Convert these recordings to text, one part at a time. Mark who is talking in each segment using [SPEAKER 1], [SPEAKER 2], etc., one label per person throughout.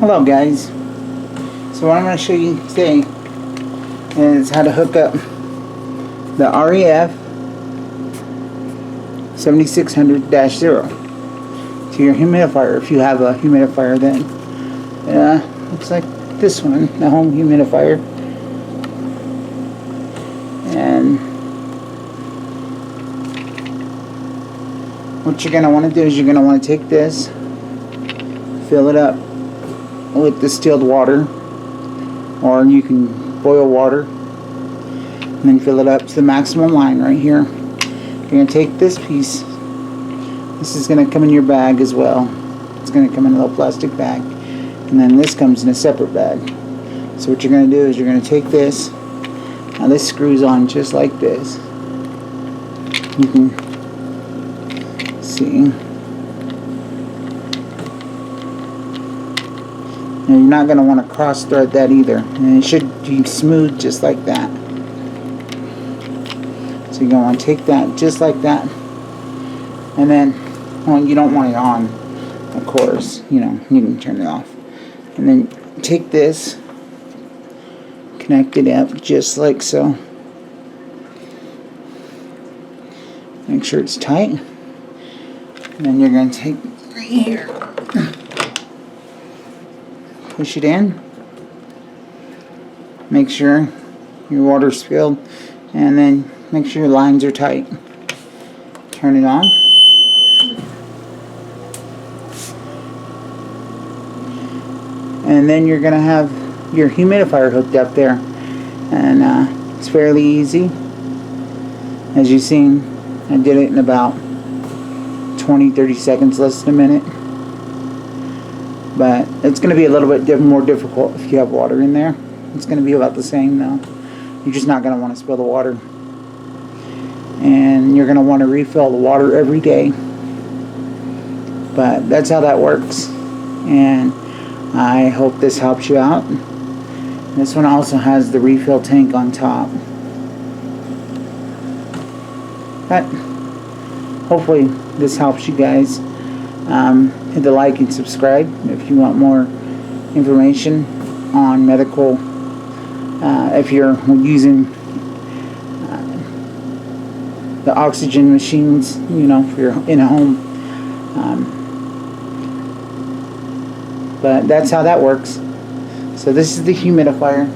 [SPEAKER 1] Hello guys, so what I'm going to show you today is how to hook up the REF 7600-0 to your humidifier if you have a humidifier. Then looks like this one, the home humidifier. And what you're going to want to do is you're going to want to take this, fill it up with distilled water, or you can boil water, and then fill it up to the maximum line right here. You're going to take this piece. This is going to come in your bag as well. It's going to come in a little plastic bag, and then this comes in a separate bag. So what you're going to do is you're going to take this. Now this screws on just like this. You can see. And you're not going to want to cross thread that either, and it should be smooth just like that. So you're going to want to take that just like that, and then, well, you don't want it on, of course, you can turn it off, and then take this, connect it up just like so, make sure it's tight, and then you're going to take right here, push it in, make sure your water's filled, and then make sure your lines are tight. Turn it on. And then you're going to have your humidifier hooked up there. And it's fairly easy. As you've seen, I did it in about 20-30 seconds, less than a minute. But it's going to be a little bit more difficult if you have water in there. It's going to be about the same though. You're just not going to want to spill the water. And you're going to want to refill the water every day. But that's how that works. And I hope this helps you out. This one also has the refill tank on top. But hopefully this helps you guys. Hit the like and subscribe if you want more information on medical, if you're using the oxygen machines, for your in-home. But that's how that works. So this is the humidifier.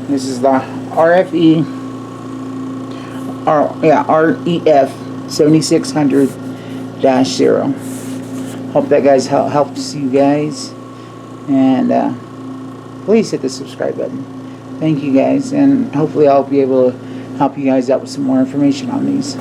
[SPEAKER 1] This is the REF 7600-0. Hope that guys helps you guys, and please hit the subscribe button. Thank you guys, and hopefully I'll be able to help you guys out with some more information on these.